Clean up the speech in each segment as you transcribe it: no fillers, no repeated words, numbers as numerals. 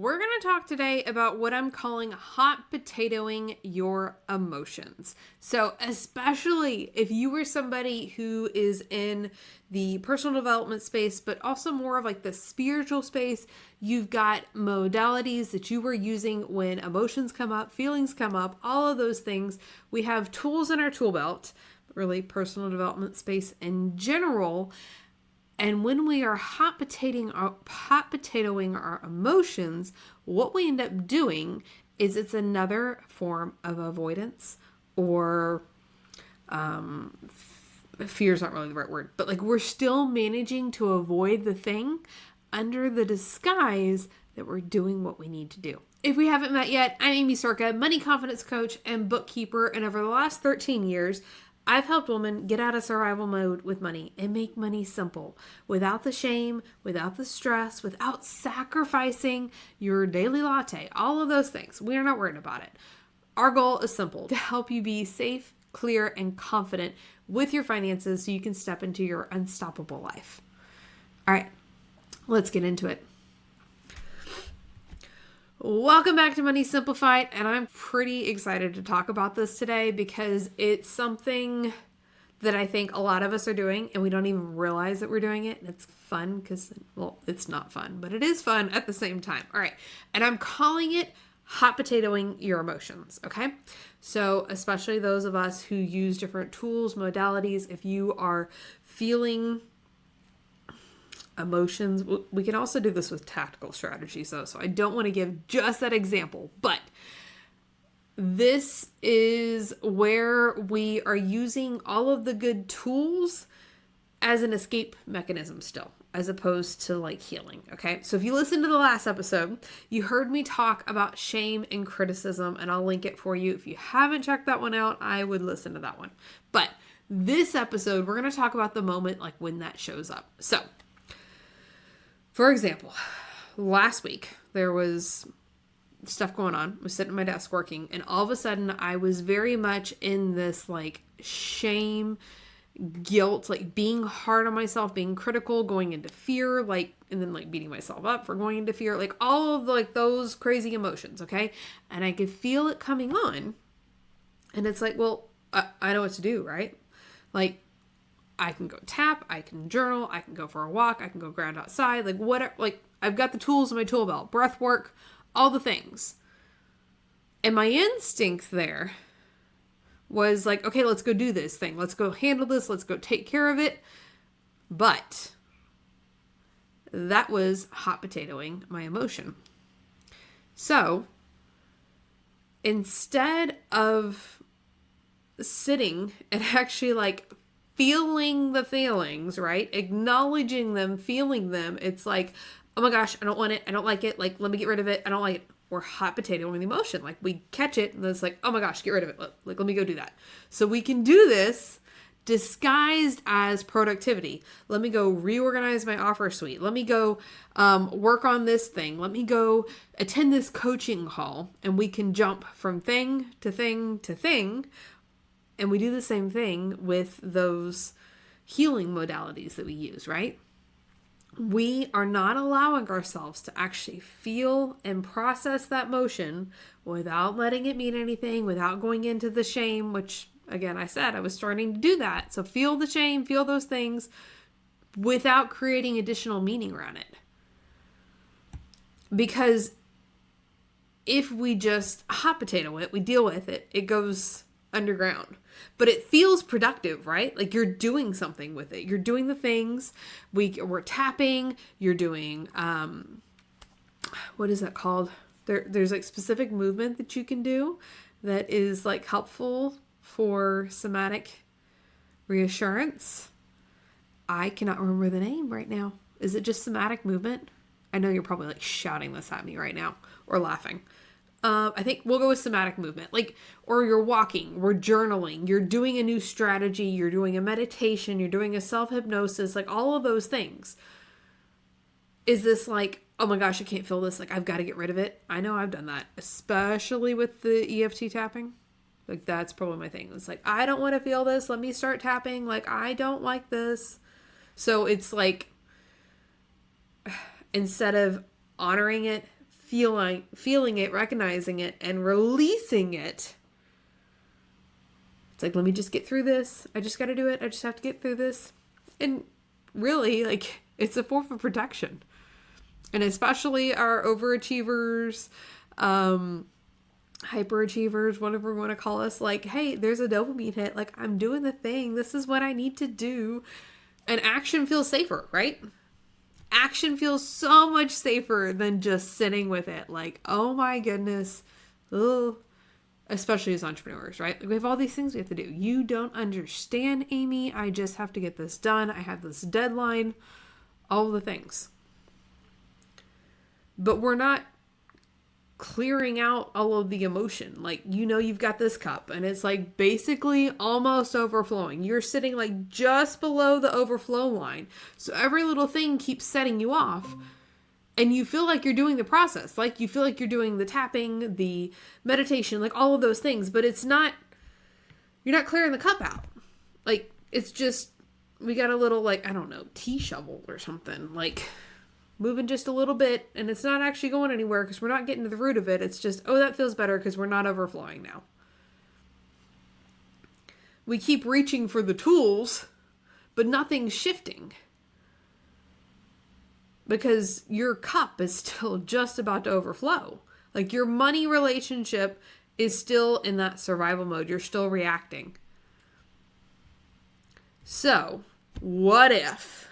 we're going to talk today about what I'm calling hot potatoing your emotions. So especially if you were somebody who is in the personal development space, but also more of like the spiritual space, you've got modalities that you were using when emotions come up, feelings come up, all of those things. We have tools in our tool belt, really personal development space in general. And when we are hot potatoing our emotions, what we end up doing is it's another form of avoidance, or fear is not really the right word, but like we're still managing to avoid the thing under the disguise that we're doing what we need to do. If we haven't met yet, I'm Amy Circa, money confidence coach and bookkeeper, and over the last 13 years, I've helped women get out of survival mode with money and make money simple, without the shame, without the stress, without sacrificing your daily latte, all of those things. We are not worried about it. Our goal is simple: to help you be safe, clear, and confident with your finances so you can step into your unstoppable life. All right, let's get into it. Welcome back to Money Simplified, and I'm pretty excited to talk about this today because it's something that I think a lot of us are doing and we don't even realize that we're doing it. And it's fun because, well, it's not fun, but it is fun at the same time. All right, and I'm calling it hot potatoing your emotions, okay? So especially those of us who use different tools, modalities, if you are feeling emotions. We can also do this with tactical strategies though, so I don't want to give just that example, but this is where we are using all of the good tools as an escape mechanism still, as opposed to like healing, okay? So if you listened to the last episode, you heard me talk about shame and criticism, and I'll link it for you. If you haven't checked that one out, I would listen to that one. But this episode, we're going to talk about the moment like when that shows up. So for example, last week there was stuff going on. I was sitting at my desk working, and all of a sudden I was very much in this like shame, guilt, like being hard on myself, being critical, going into fear, like, and then like beating myself up for going into fear, like all of like those crazy emotions. Okay. And I could feel it coming on, and it's like, well, I know what to do, right? Like, I can go tap, I can journal, I can go for a walk, I can go ground outside, like whatever, like I've got the tools in my tool belt, breath work, all the things. And my instinct there was like, okay, let's go do this thing. Let's go handle this. Let's go take care of it. But that was hot potatoing my emotion. So instead of sitting and actually like feeling the feelings, right? Acknowledging them, feeling them. It's like, oh my gosh, I don't want it. I don't like it. Like, let me get rid of it. I don't like it. We're hot potatoing the emotion. Like, we catch it and it's like, oh my gosh, get rid of it. Like, let me go do that. So we can do this disguised as productivity. Let me go reorganize my offer suite. Let me go work on this thing. Let me go attend this coaching call. And we can jump from thing to thing to thing. And we do the same thing with those healing modalities that we use, right? We are not allowing ourselves to actually feel and process that emotion without letting it mean anything, without going into the shame, which, again, I said I was starting to do that. So feel the shame, feel those things without creating additional meaning around it. Because if we just hot potato it, we deal with it, it goes underground. But it feels productive, right? Like you're doing something with it. You're doing the things. We're tapping. You're doing, what is that called? There's like specific movement that you can do that is like helpful for somatic reassurance. I cannot remember the name right now. Is it just somatic movement? I know you're probably like shouting this at me right now or laughing. I think we'll go with somatic movement, like, or you're walking, we're journaling, you're doing a new strategy, you're doing a meditation, you're doing a self-hypnosis, like all of those things. Is this like, oh my gosh, I can't feel this. Like, I've got to get rid of it. I know I've done that, especially with the EFT tapping. Like, that's probably my thing. It's like, I don't want to feel this. Let me start tapping. Like, I don't like this. So it's like, instead of honoring it, feeling it, recognizing it, and releasing it. It's like, let me just get through this. I just got to do it. I just have to get through this. And really, like, it's a form of protection. And especially our overachievers, hyperachievers, whatever we want to call us, like, hey, there's a dopamine hit. Like, I'm doing the thing. This is what I need to do. And action feels safer, right? Action feels so much safer than just sitting with it. Like, oh my goodness. Ugh. Especially as entrepreneurs, right? Like, we have all these things we have to do. You don't understand, Amy. I just have to get this done. I have this deadline. All the things. But we're not clearing out all of the emotion. Like, you've got this cup and it's like basically almost overflowing. You're sitting like just below the overflow line. So every little thing keeps setting you off and you feel like you're doing the process. Like, you feel like you're doing the tapping, the meditation, like all of those things, but you're not clearing the cup out. Like, it's just, we got a little, like, I don't know, tea shovel or something, like moving just a little bit, and it's not actually going anywhere because we're not getting to the root of it. It's just, oh, that feels better because we're not overflowing now. We keep reaching for the tools, but nothing's shifting because your cup is still just about to overflow. Like, your money relationship is still in that survival mode. You're still reacting. So, what if?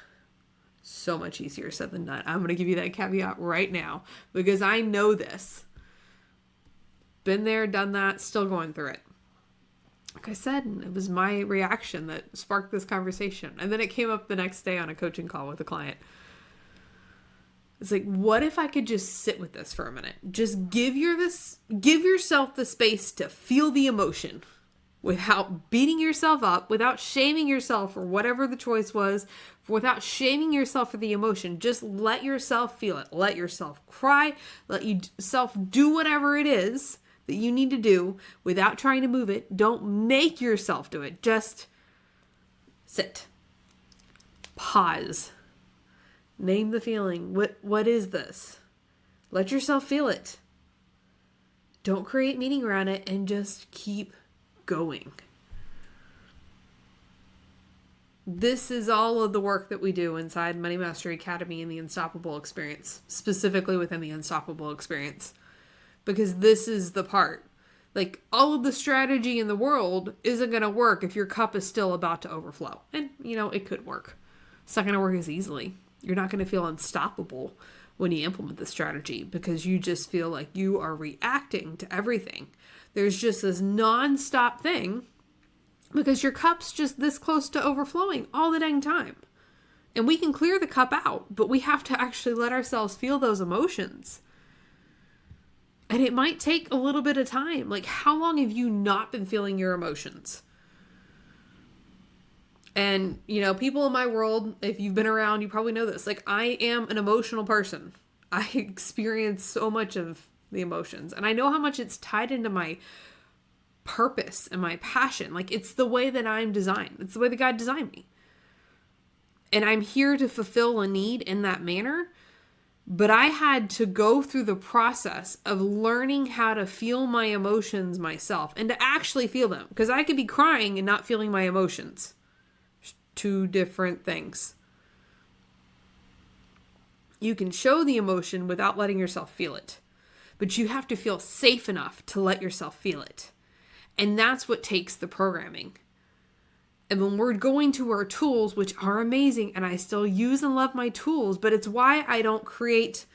So much easier said than done. I'm going to give you that caveat right now because I know this. Been there, done that, still going through it. Like I said, it was my reaction that sparked this conversation. And then it came up the next day on a coaching call with a client. It's like, what if I could just sit with this for a minute? Just give yourself the space to feel the emotion without beating yourself up, without shaming yourself for whatever the choice was, without shaming yourself for the emotion. Just let yourself feel it. Let yourself cry. Let yourself do whatever it is that you need to do without trying to move it. Don't make yourself do it. Just sit. Pause. Name the feeling. What is this? Let yourself feel it. Don't create meaning around it and just keep going. This is all of the work that we do inside Money Mastery Academy and the Unstoppable Experience, specifically within the Unstoppable Experience, because this is the part. Like, all of the strategy in the world isn't going to work if your cup is still about to overflow. And, it could work. It's not going to work as easily. You're not going to feel unstoppable when you implement the strategy because you just feel like you are reacting to everything. There's just this non-stop thing because your cup's just this close to overflowing all the dang time. And we can clear the cup out, but we have to actually let ourselves feel those emotions. And it might take a little bit of time. Like, how long have you not been feeling your emotions? And, people in my world, if you've been around, you probably know this. Like, I am an emotional person. I experience so much of the emotions. And I know how much it's tied into my purpose and my passion. Like, it's the way that I'm designed. It's the way that God designed me. And I'm here to fulfill a need in that manner. But I had to go through the process of learning how to feel my emotions myself and to actually feel them. Because I could be crying and not feeling my emotions. Two different things. You can show the emotion without letting yourself feel it. But you have to feel safe enough to let yourself feel it. And that's what takes the programming. And when we're going to our tools, which are amazing, and I still use and love my tools, but it's why I don't create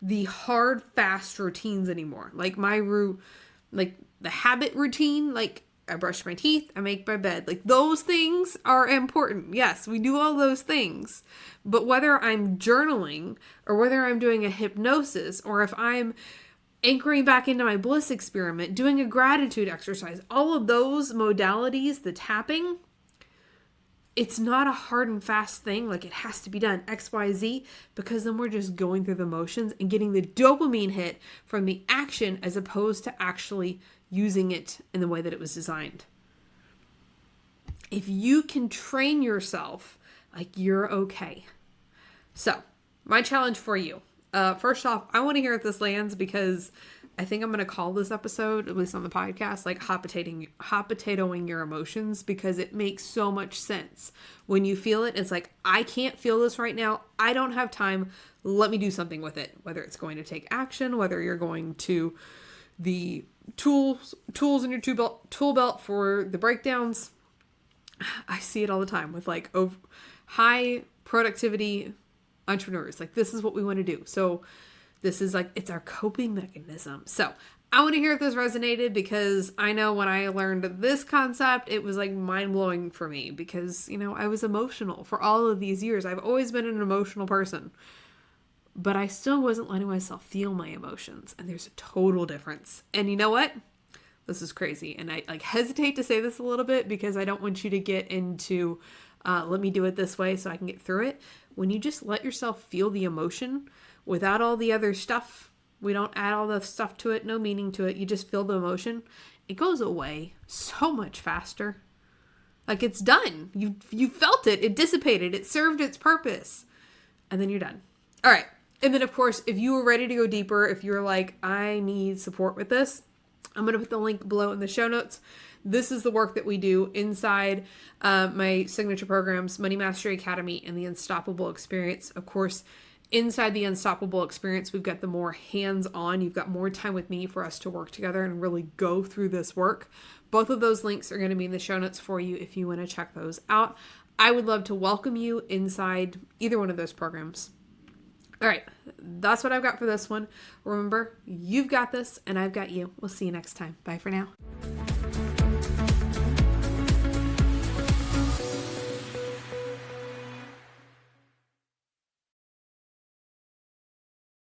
the hard, fast routines anymore. Like like the habit routine, like I brush my teeth, I make my bed. Like, those things are important. Yes, we do all those things. But whether I'm journaling or whether I'm doing a hypnosis or if I'm anchoring back into my bliss experiment, doing a gratitude exercise, all of those modalities, the tapping, it's not a hard and fast thing. Like, it has to be done X, Y, Z, because then we're just going through the motions and getting the dopamine hit from the action as opposed to actually using it in the way that it was designed. If you can train yourself, like, you're okay. So, my challenge for you First off, I want to hear if this lands because I think I'm going to call this episode, at least on the podcast, like hot potatoing your emotions, because it makes so much sense. When you feel it, it's like, I can't feel this right now. I don't have time. Let me do something with it. Whether it's going to take action, whether you're going to the tools in your tool belt for the breakdowns. I see it all the time with like high productivity entrepreneurs. Like, this is what we want to do. So this is like, it's our coping mechanism. So I want to hear if this resonated, because I know when I learned this concept, it was like mind blowing for me, because, you know, I was emotional for all of these years. I've always been an emotional person, but I still wasn't letting myself feel my emotions. And there's a total difference. And you know what? This is crazy. And I like hesitate to say this a little bit because I don't want you to get into, let me do it this way so I can get through it. When you just let yourself feel the emotion without all the other stuff, we don't add all the stuff to it, no meaning to it. You just feel the emotion. It goes away so much faster. Like, it's done. You felt it. It dissipated. It served its purpose. And then you're done. All right. And then, of course, if you were ready to go deeper, if you're like, I need support with this, I'm going to put the link below in the show notes. This is the work that we do inside my signature programs, Money Mastery Academy and the Unstoppable Experience. Of course, inside the Unstoppable Experience, we've got the more hands-on. You've got more time with me for us to work together and really go through this work. Both of those links are going to be in the show notes for you if you want to check those out. I would love to welcome you inside either one of those programs. All right, that's what I've got for this one. Remember, you've got this and I've got you. We'll see you next time. Bye for now.